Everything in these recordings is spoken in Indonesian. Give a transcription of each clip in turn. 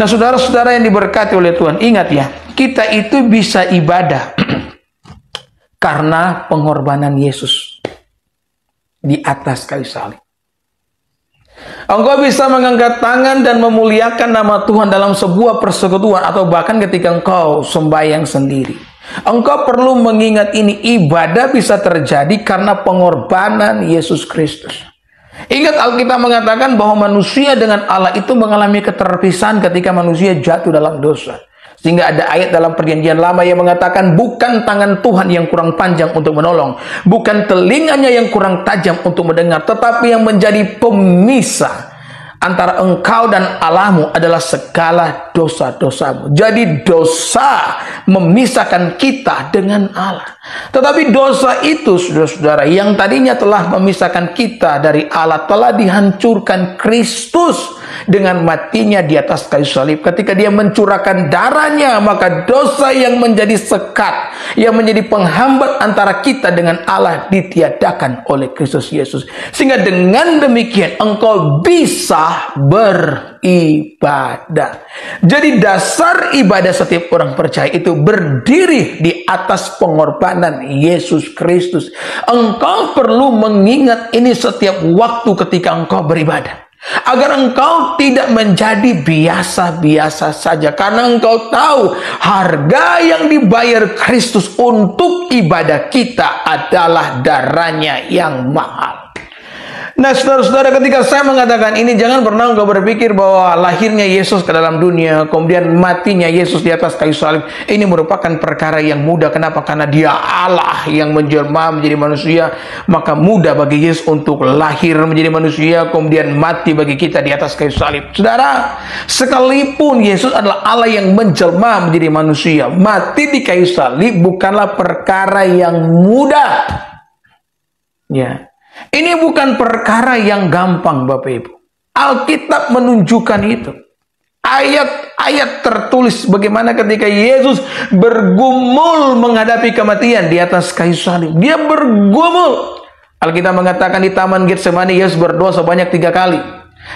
Nah, saudara-saudara yang diberkati oleh Tuhan, ingat ya, kita itu bisa ibadah karena pengorbanan Yesus di atas kayu salib. Engkau bisa mengangkat tangan dan memuliakan nama Tuhan dalam sebuah persekutuan atau bahkan ketika engkau sembahyang sendiri. Engkau perlu mengingat ini, ibadah bisa terjadi karena pengorbanan Yesus Kristus. Ingat, Alkitab mengatakan bahwa manusia dengan Allah itu mengalami keterpisahan ketika manusia jatuh dalam dosa. Sehingga ada ayat dalam Perjanjian Lama yang mengatakan, bukan tangan Tuhan yang kurang panjang untuk menolong, bukan telinganya yang kurang tajam untuk mendengar, tetapi yang menjadi pemisah antara engkau dan Allahmu adalah segala dosa-dosamu. Jadi dosa memisahkan kita dengan Allah. Tetapi dosa itu, saudara-saudara, yang tadinya telah memisahkan kita dari Allah, telah dihancurkan Kristus dengan matinya di atas kayu salib. Ketika dia mencurahkan darahnya, maka dosa yang menjadi sekat, yang menjadi penghambat antara kita dengan Allah, ditiadakan oleh Kristus Yesus. Sehingga dengan demikian engkau bisa beribadah. Jadi dasar ibadah setiap orang percaya itu berdiri di atas pengorbanan Yesus Kristus. Engkau perlu mengingat ini setiap waktu ketika engkau beribadah, agar engkau tidak menjadi biasa-biasa saja. Karena engkau tahu harga yang dibayar Kristus untuk ibadah kita adalah darahnya yang mahal. Nah, saudara-saudara, ketika saya mengatakan ini, jangan pernah engkau berpikir bahwa lahirnya Yesus ke dalam dunia, kemudian matinya Yesus di atas kayu salib, ini merupakan perkara yang mudah. Kenapa? Karena dia Allah yang menjelma menjadi manusia, maka mudah bagi Yesus untuk lahir menjadi manusia, kemudian mati bagi kita di atas kayu salib. Saudara, sekalipun Yesus adalah Allah yang menjelma menjadi manusia, mati di kayu salib bukanlah perkara yang mudah. Ya. Ini bukan perkara yang gampang, Bapak Ibu. Alkitab menunjukkan itu. Ayat-ayat tertulis bagaimana ketika Yesus bergumul menghadapi kematian di atas kayu salib. Dia bergumul. Alkitab mengatakan di Taman Getsemani, Yesus berdoa sebanyak 3 kali.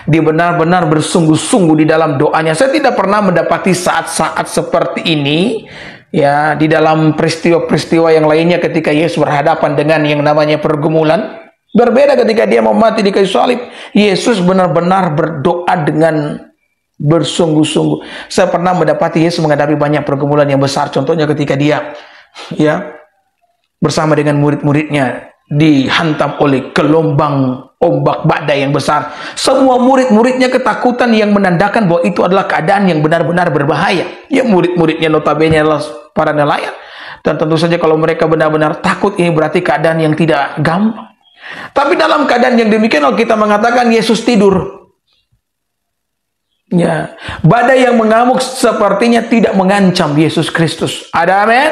Dia benar-benar bersungguh-sungguh di dalam doanya. Saya tidak pernah mendapati saat-saat seperti ini, ya, di dalam peristiwa-peristiwa yang lainnya ketika Yesus berhadapan dengan yang namanya pergumulan. Berbeda ketika dia mau mati di kayu salib. Yesus benar-benar berdoa dengan bersungguh-sungguh. Saya pernah mendapati Yesus menghadapi banyak pergumulan yang besar. Contohnya ketika dia, ya, bersama dengan murid-muridnya dihantam oleh gelombang ombak badai yang besar. Semua murid-muridnya ketakutan yang menandakan bahwa itu adalah keadaan yang benar-benar berbahaya. Ya, murid-muridnya notabene adalah para nelayan. Dan tentu saja kalau mereka benar-benar takut, ini berarti keadaan yang tidak gampang. Tapi dalam keadaan yang demikian, kita mengatakan Yesus tidur. Ya, badai yang mengamuk sepertinya tidak mengancam Yesus Kristus. Ada amin?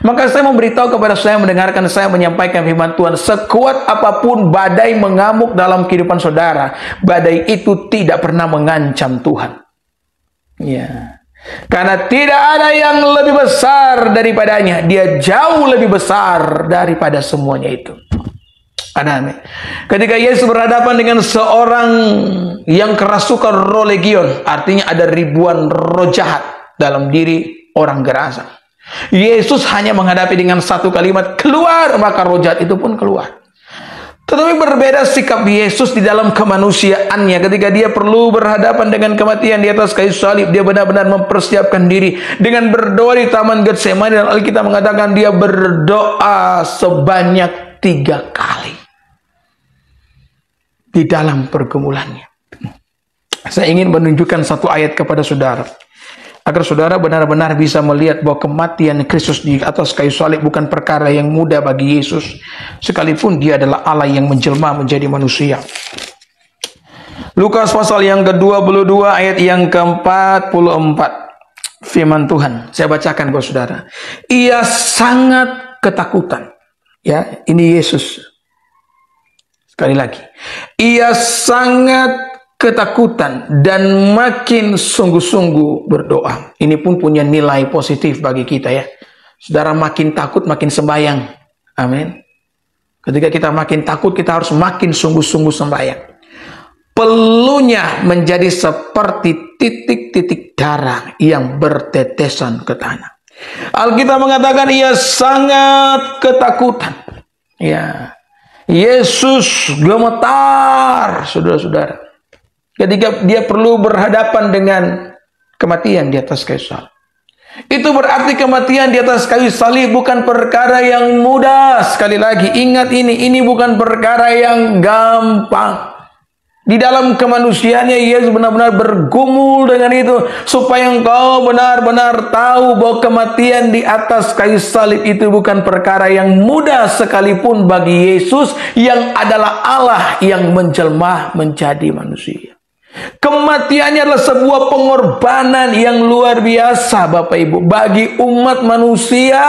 Maka saya memberitahu kepada saya mendengarkan saya menyampaikan firman Tuhan, sekuat apapun badai mengamuk dalam kehidupan saudara, badai itu tidak pernah mengancam Tuhan. Ya. Karena tidak ada yang lebih besar daripadanya. Dia jauh lebih besar daripada semuanya itu. Amin. Ketika Yesus berhadapan dengan seorang yang kerasukan roh legion, artinya ada ribuan roh jahat dalam diri orang gerasa. Yesus hanya menghadapi dengan satu kalimat, keluar, maka roh jahat itu pun keluar. Tetapi berbeda sikap Yesus di dalam kemanusiaannya. Ketika dia perlu berhadapan dengan kematian di atas kayu salib, dia benar-benar mempersiapkan diri dengan berdoa di Taman Getsemani. Dan Alkitab mengatakan dia berdoa sebanyak 3 kali di dalam pergumulannya. Saya ingin menunjukkan satu ayat kepada saudara, agar saudara benar-benar bisa melihat bahwa kematian Kristus di atas kayu salib bukan perkara yang mudah bagi Yesus, sekalipun dia adalah Allah yang menjelma menjadi manusia. Lukas pasal yang ke-22 ayat yang ke-44. Firman Tuhan, saya bacakan buat saudara. Ia sangat ketakutan. Ya, ini Yesus. Sekali lagi, ia sangat ketakutan dan makin sungguh-sungguh berdoa. Ini pun punya nilai positif bagi kita, ya. Saudara, makin takut makin sembahyang. Amin. Ketika kita makin takut, kita harus makin sungguh-sungguh sembahyang. peluhnya menjadi seperti titik-titik darah yang bertetesan ke tanah. Alkitab mengatakan ia sangat ketakutan. Ya, Yesus gemetar, saudara-saudara, ketika dia perlu berhadapan dengan kematian di atas kayu salib. Itu berarti kematian di atas kayu salib bukan perkara yang mudah. Sekali lagi, ingat ini bukan perkara yang gampang. Di dalam kemanusiaannya, Yesus benar-benar bergumul dengan itu, supaya engkau benar-benar tahu bahwa kematian di atas kayu salib itu bukan perkara yang mudah sekalipun bagi Yesus yang adalah Allah yang menjelma menjadi manusia. Kematiannya adalah sebuah pengorbanan yang luar biasa, Bapak Ibu, bagi umat manusia.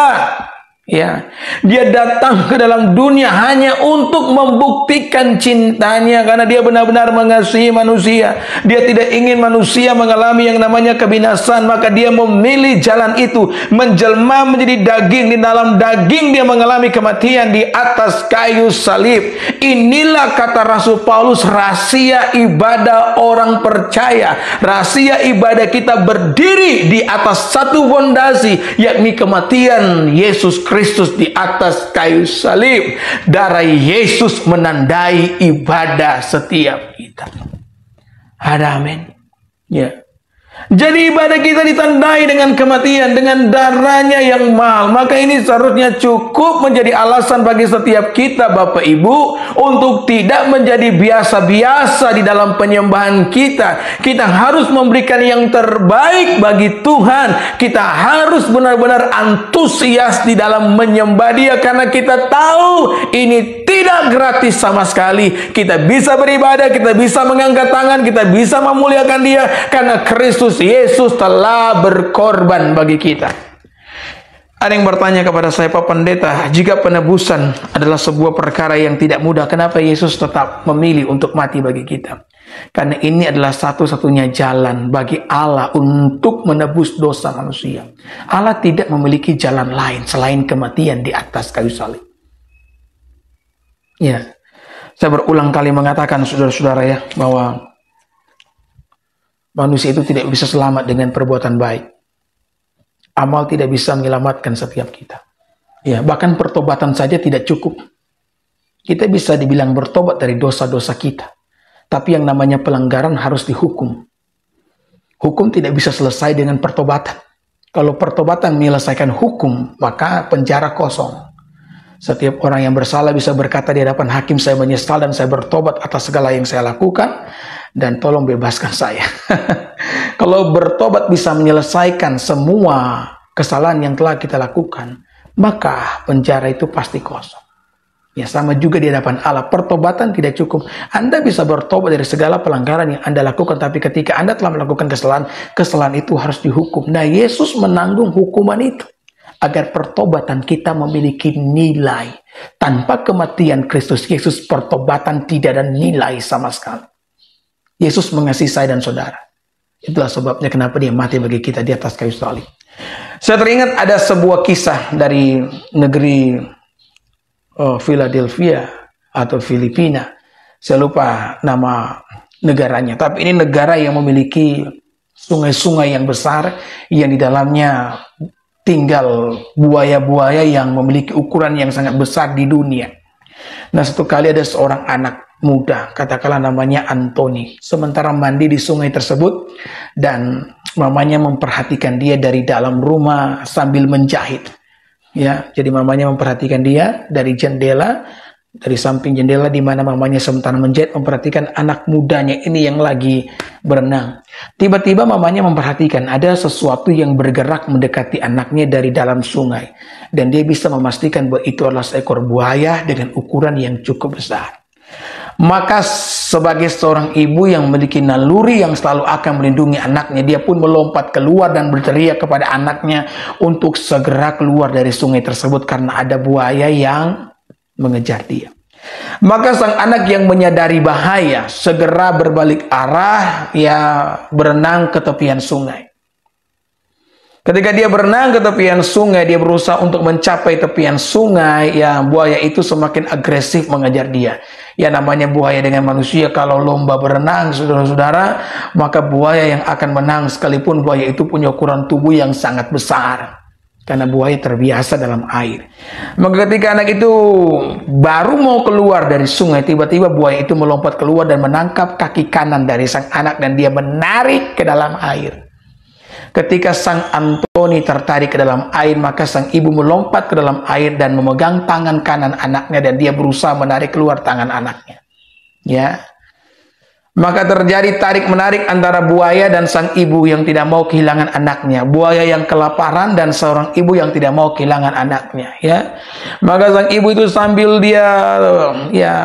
Ya, dia datang ke dalam dunia hanya untuk membuktikan cintanya, karena dia benar-benar mengasihi manusia. Dia tidak ingin manusia mengalami yang namanya kebinasan, maka dia memilih jalan itu, menjelma menjadi daging. Di dalam daging dia mengalami kematian di atas kayu salib. Inilah kata Rasul Paulus, rahasia ibadah orang percaya. Rahasia ibadah kita berdiri di atas satu fondasi, yakni kematian Yesus Kristus di atas kayu salib. Darah Yesus menandai ibadah setiap kita. Ada amin. Ya. Jadi ibadah kita ditandai dengan kematian, dengan darahnya yang mahal. Maka ini seharusnya cukup menjadi alasan bagi setiap kita, Bapak Ibu, untuk tidak menjadi biasa-biasa di dalam penyembahan kita. Kita harus memberikan yang terbaik bagi Tuhan. Kita harus benar-benar antusias di dalam menyembah Dia, karena kita tahu ini tidak gratis sama sekali. Kita bisa beribadah, kita bisa mengangkat tangan, kita bisa memuliakan Dia, karena Kristus Yesus telah berkorban bagi kita. Ada yang bertanya kepada saya, Pak Pendeta, jika penebusan adalah sebuah perkara yang tidak mudah, kenapa Yesus tetap memilih untuk mati bagi kita? Karena ini adalah satu-satunya jalan bagi Allah untuk menebus dosa manusia. Allah tidak memiliki jalan lain selain kematian di atas kayu salib. Ya, saya berulang kali mengatakan, saudara-saudara, ya, bahwa manusia itu tidak bisa selamat dengan perbuatan baik. Amal tidak bisa menyelamatkan setiap kita. Ya, bahkan pertobatan saja tidak cukup. Kita bisa dibilang bertobat dari dosa-dosa kita, tapi yang namanya pelanggaran harus dihukum. Hukum tidak bisa selesai dengan pertobatan. Kalau pertobatan menyelesaikan hukum, maka penjara kosong. Setiap orang yang bersalah bisa berkata di hadapan hakim, saya menyesal dan saya bertobat atas segala yang saya lakukan, dan tolong bebaskan saya. Kalau bertobat bisa menyelesaikan semua kesalahan yang telah kita lakukan, maka penjara itu pasti kosong. Ya, sama juga di hadapan Allah. Pertobatan tidak cukup. Anda bisa bertobat dari segala pelanggaran yang Anda lakukan, tapi ketika Anda telah melakukan kesalahan, kesalahan itu harus dihukum. Nah, Yesus menanggung hukuman itu, agar pertobatan kita memiliki nilai. Tanpa kematian Kristus Yesus, pertobatan tidak ada nilai sama sekali. Yesus mengasihi saya dan saudara. Itulah sebabnya kenapa Dia mati bagi kita di atas kayu salib. Saya teringat ada sebuah kisah dari negeri Philadelphia atau Filipina. Saya lupa nama negaranya. Tapi ini negara yang memiliki sungai-sungai yang besar, yang di dalamnya tinggal buaya-buaya yang memiliki ukuran yang sangat besar di dunia. Nah, satu kali ada seorang anak muda, katakanlah namanya Anthony, sementara mandi di sungai tersebut, dan mamanya memperhatikan dia dari dalam rumah sambil menjahit. Ya, jadi mamanya memperhatikan dia dari jendela, dari samping jendela di mana mamanya sementara menjahit, memperhatikan anak mudanya ini yang lagi berenang. Tiba-tiba mamanya memperhatikan ada sesuatu yang bergerak mendekati anaknya dari dalam sungai, dan dia bisa memastikan bahwa itu adalah seekor buaya dengan ukuran yang cukup besar. Maka sebagai seorang ibu yang memiliki naluri yang selalu akan melindungi anaknya, dia pun melompat keluar dan berteriak kepada anaknya untuk segera keluar dari sungai tersebut karena ada buaya yang mengejar dia. Maka sang anak yang menyadari bahaya segera berbalik arah, ya, berenang ke tepian sungai. Ketika dia berenang ke tepian sungai, dia berusaha untuk mencapai tepian sungai, ya, buaya itu semakin agresif mengejar dia. Ya namanya buaya dengan manusia, kalau lomba berenang saudara-saudara, maka buaya yang akan menang sekalipun buaya itu punya ukuran tubuh yang sangat besar. Karena buaya terbiasa dalam air. Maka ketika anak itu baru mau keluar dari sungai, tiba-tiba buaya itu melompat keluar dan menangkap kaki kanan dari sang anak dan dia menarik ke dalam air. Ketika sang Antoni tertarik ke dalam air, maka sang ibu melompat ke dalam air dan memegang tangan kanan anaknya dan dia berusaha menarik keluar tangan anaknya. Ya. Maka terjadi tarik-menarik antara buaya dan sang ibu yang tidak mau kehilangan anaknya. Buaya yang kelaparan dan seorang ibu yang tidak mau kehilangan anaknya, ya. Maka sang ibu itu sambil dia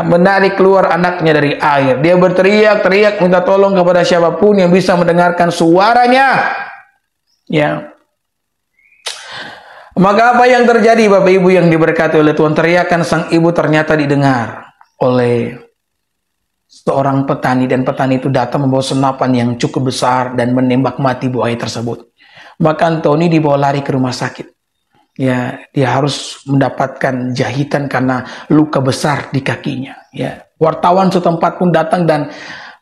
menarik keluar anaknya dari air, dia berteriak-teriak minta tolong kepada siapapun yang bisa mendengarkan suaranya. Ya. Maka apa yang terjadi Bapak Ibu yang diberkati oleh Tuhan? Teriakan sang ibu ternyata didengar oleh seorang petani, dan petani itu datang membawa senapan yang cukup besar dan menembak mati buaya tersebut. Maka Antoni dibawa lari ke rumah sakit. Ya, dia harus mendapatkan jahitan karena luka besar di kakinya. Ya, wartawan setempat pun datang dan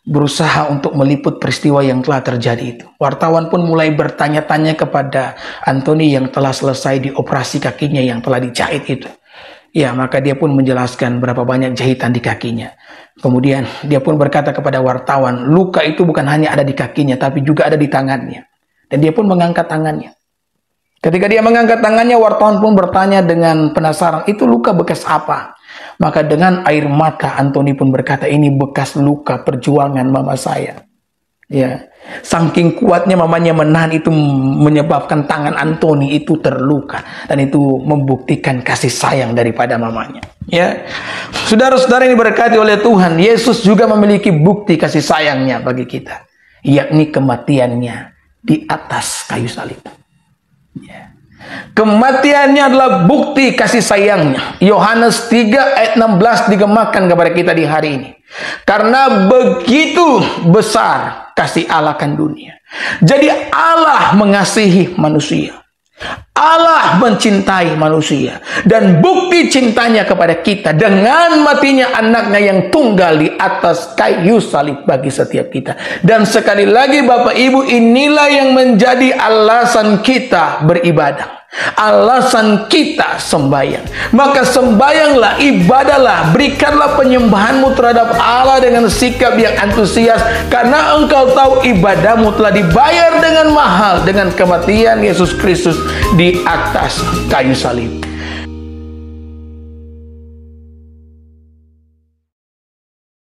berusaha untuk meliput peristiwa yang telah terjadi itu. Wartawan pun mulai bertanya-tanya kepada Antoni yang telah selesai dioperasi kakinya yang telah dijahit itu. Ya, maka dia pun menjelaskan berapa banyak jahitan di kakinya. Kemudian dia pun berkata kepada wartawan, luka itu bukan hanya ada di kakinya, tapi juga ada di tangannya. Dan dia pun mengangkat tangannya. Ketika dia mengangkat tangannya, wartawan pun bertanya dengan penasaran, itu luka bekas apa? Maka dengan air mata Antoni pun berkata, ini bekas luka perjuangan mama saya. Ya, saking kuatnya mamanya menahan itu menyebabkan tangan Antoni itu terluka, dan itu membuktikan kasih sayang daripada mamanya. Ya, saudara-saudara yang diberkati oleh Tuhan, Yesus juga memiliki bukti kasih sayangnya bagi kita, yakni kematiannya di atas kayu salib. Ya. Kematiannya adalah bukti kasih sayangnya. Yohanes 3 ayat 16 digemakan kepada kita di hari ini. Karena begitu besar kasih Allah akan dunia. Jadi Allah mengasihi manusia. Allah mencintai manusia. Dan bukti cintanya kepada kita dengan matinya anaknya yang tunggal di atas kayu salib bagi setiap kita. Dan sekali lagi Bapak Ibu, inilah yang menjadi alasan kita beribadah. Alasan kita sembahyang. Maka sembahyanglah, ibadahlah, berikanlah penyembahanmu terhadap Allah dengan sikap yang antusias, karena engkau tahu ibadahmu telah dibayar dengan mahal dengan kematian Yesus Kristus di atas kayu salib.